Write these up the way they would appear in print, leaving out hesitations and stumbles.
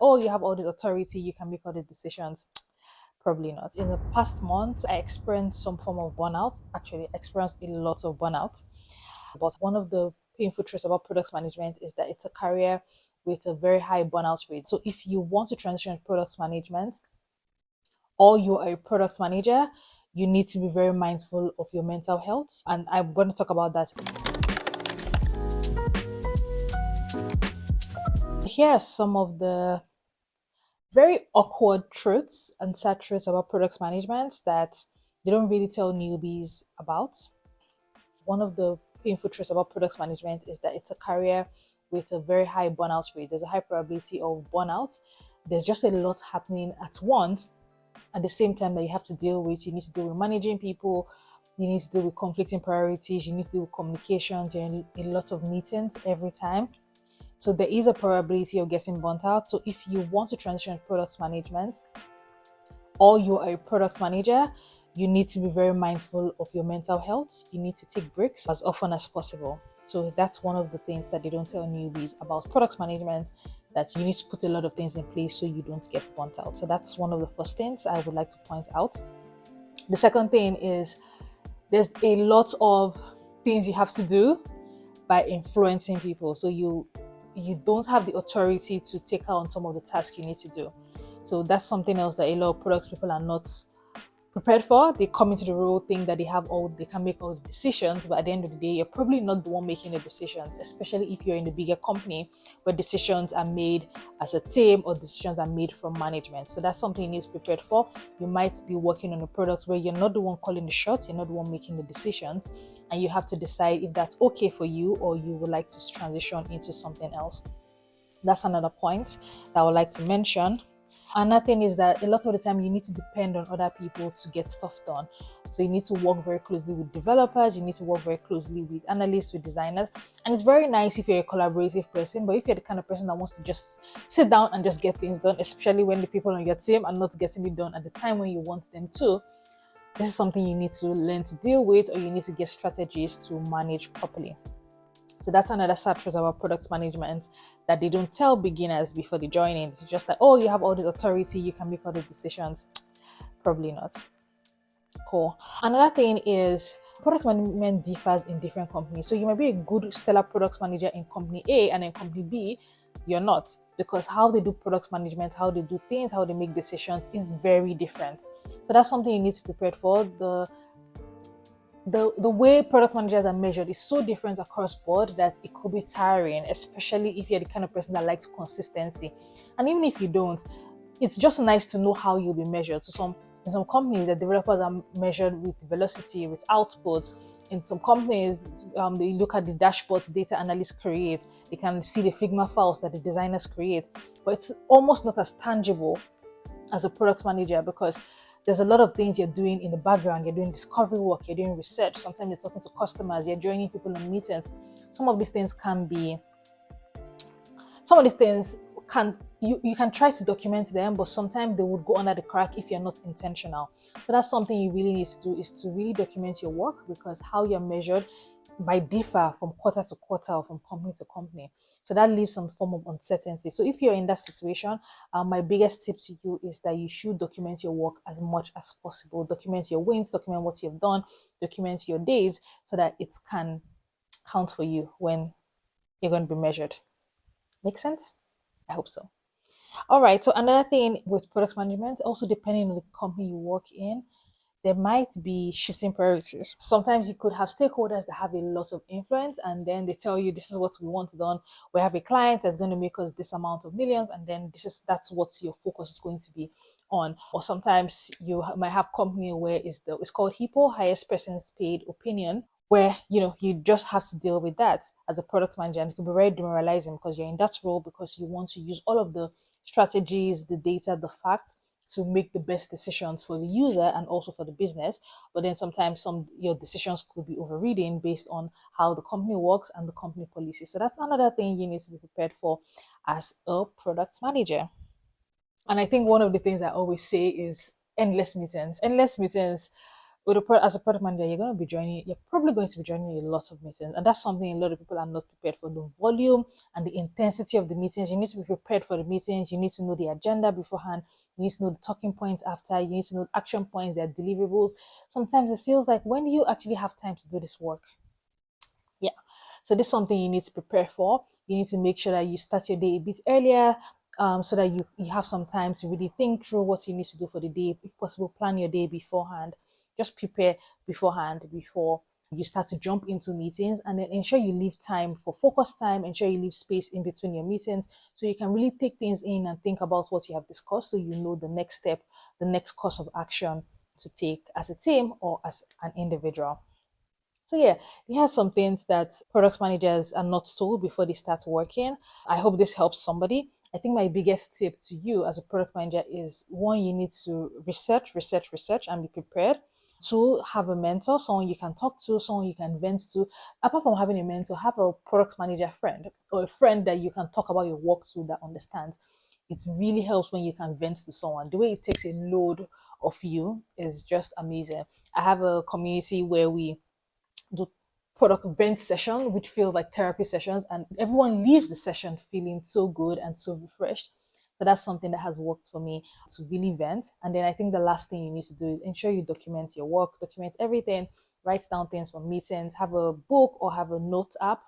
Oh, you have all this authority, you can make all the decisions. Probably not. In the past month, I experienced some form of burnout. Actually, I experienced a lot of burnout. But one of the painful truths about product management is that it's a career with a very high burnout rate. So if you want to transition to product management or you are a product manager, you need to be very mindful of your mental health. And I'm going to talk about that. Here are some of the very awkward truths and sad truths about product management that they don't really tell newbies about. One of the painful truths about product management is that it's a career with a very high burnout rate. There's a high probability of burnout. There's just a lot happening at once at the same time that you have to deal with. You need to deal with managing people, you need to deal with conflicting priorities, you need to deal with communications, you're in a lot of meetings every time. So there is a probability of getting burnt out. So if you want to transition to product management or you are a product manager, you need to be very mindful of your mental health. You need to take breaks as often as possible. So that's one of the things that they don't tell newbies about product management, that you need to put a lot of things in place so you don't get burnt out. So that's one of the first things I would like to point out. The second thing is there's a lot of things you have to do by influencing people. So you don't have the authority to take on some of the tasks you need to do. So that's something else that a lot of products people are not prepared for. They come into the role, think that they can make all the decisions, but at the end of the day, you're probably not the one making the decisions, especially if you're in a bigger company where decisions are made as a team or decisions are made from management. So that's something you need to be prepared for. You might be working on a product where you're not the one calling the shots, you're not the one making the decisions, and you have to decide if that's okay for you or you would like to transition into something else. That's another point that I would like to mention. Another thing is that a lot of the time you need to depend on other people to get stuff done. So you need to work very closely with developers, you need to work very closely with analysts, with designers. And it's very nice if you're a collaborative person, but if you're the kind of person that wants to just sit down and just get things done, especially when the people on your team are not getting it done at the time when you want them to, this is something you need to learn to deal with, or you need to get strategies to manage properly. So that's another sad truth about product management that they don't tell beginners before they join in. It's just like, oh, you have all this authority, you can make all the decisions. Probably not. Cool. Another thing is product management differs in different companies. So you might be a good stellar product manager in company A, and in company B, you're not, because how they do product management, how they do things, how they make decisions is very different. So that's something you need to prepare for. The way product managers are measured is so different across board that it could be tiring, especially if you're the kind of person that likes consistency. And even if you don't, it's just nice to know how you'll be measured. So in some companies, the developers are measured with velocity, with output. In some companies, they look at the dashboards data analysts create. They can see the Figma files that the designers create, but it's almost not as tangible as a product manager, because there's a lot of things you're doing in the background. You're doing discovery work, you're doing research, sometimes you're talking to customers, you're joining people in meetings. Some of these things you can try to document them, but sometimes they would go under the crack if you're not intentional. So that's something you really need to do, is to really document your work, because how you're measured might differ from quarter to quarter or from company to company. So that leaves some form of uncertainty. So if you're in that situation, my biggest tip to you is that you should document your work as much as possible. Document your wins, document what you've done, document your days, so that it can count for you when you're going to be measured. Make sense? I hope so. All right. So another thing with product management, also depending on the company you work in, there might be shifting priorities. Sometimes you could have stakeholders that have a lot of influence, and then they tell you, this is what we want done. We have a client that's going to make us this amount of millions, and then that's what your focus is going to be on. Or sometimes you might have company where it's called HIPPO, highest person's paid opinion, where you just have to deal with that as a product manager, and it can be very demoralizing because you're in that role because you want to use all of the strategies, the data, the facts to make the best decisions for the user and also for the business. But then sometimes your decisions could be overridden based on how the company works and the company policy. So that's another thing you need to be prepared for as a product manager. And I think one of the things I always say is endless meetings. Endless meetings as a product manager, you're probably going to be joining a lot of meetings, and that's something a lot of people are not prepared for. The volume and the intensity of the meetings. You need to be prepared for the meetings. You need to know the agenda beforehand. You need to know the talking points after. You need to know the action points, their deliverables. Sometimes it feels like, when do you actually have time to do this work? Yeah. So this is something you need to prepare for. You need to make sure that you start your day a bit earlier, so that you have some time to really think through what you need to do for the day. If possible, plan your day beforehand. Just prepare beforehand before you start to jump into meetings, and then ensure you leave time for focus time. Ensure you leave space in between your meetings so you can really take things in and think about what you have discussed, so you know the next step, the next course of action to take as a team or as an individual. So yeah, here are some things that product managers are not told before they start working. I hope this helps somebody. I think my biggest tip to you as a product manager is, one, you need to research, and be prepared. Two, have a mentor, someone you can talk to, someone you can vent to. Apart from having a mentor, have a product manager friend, or a friend that you can talk about your work to, that understands. It really helps when you can vent to someone. The way it takes a load of you is just amazing. I have a community where we do product vent session, which feel like therapy sessions, and everyone leaves the session feeling so good and so refreshed. So that's something that has worked for me, to really vent. And then I think the last thing you need to do is ensure you document your work, document everything, write down things from meetings, have a book or have a note app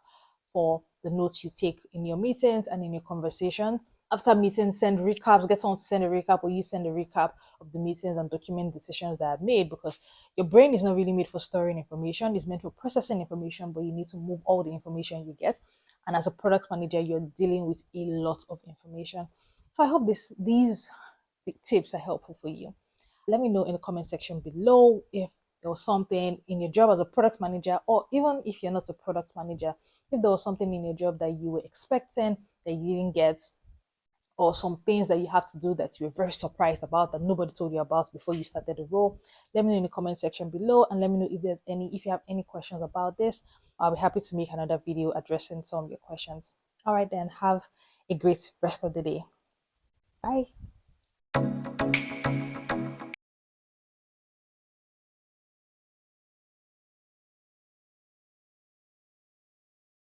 for the notes you take in your meetings and in your conversation. After meetings, send recaps, get someone to send a recap, or you send a recap of the meetings and document decisions that are made, because your brain is not really made for storing information. It's meant for processing information, but you need to move all the information you get. And as a product manager, you're dealing with a lot of information. So I hope these tips are helpful for you. Let me know in the comment section below if there was something in your job as a product manager, or even if you're not a product manager, if there was something in your job that you were expecting that you didn't get, or some things that you have to do that you were very surprised about that nobody told you about before you started the role. Let me know in the comment section below, and let me know if you have any questions about this. I'll be happy to make another video addressing some of your questions. All right, then, have a great rest of the day. Bye.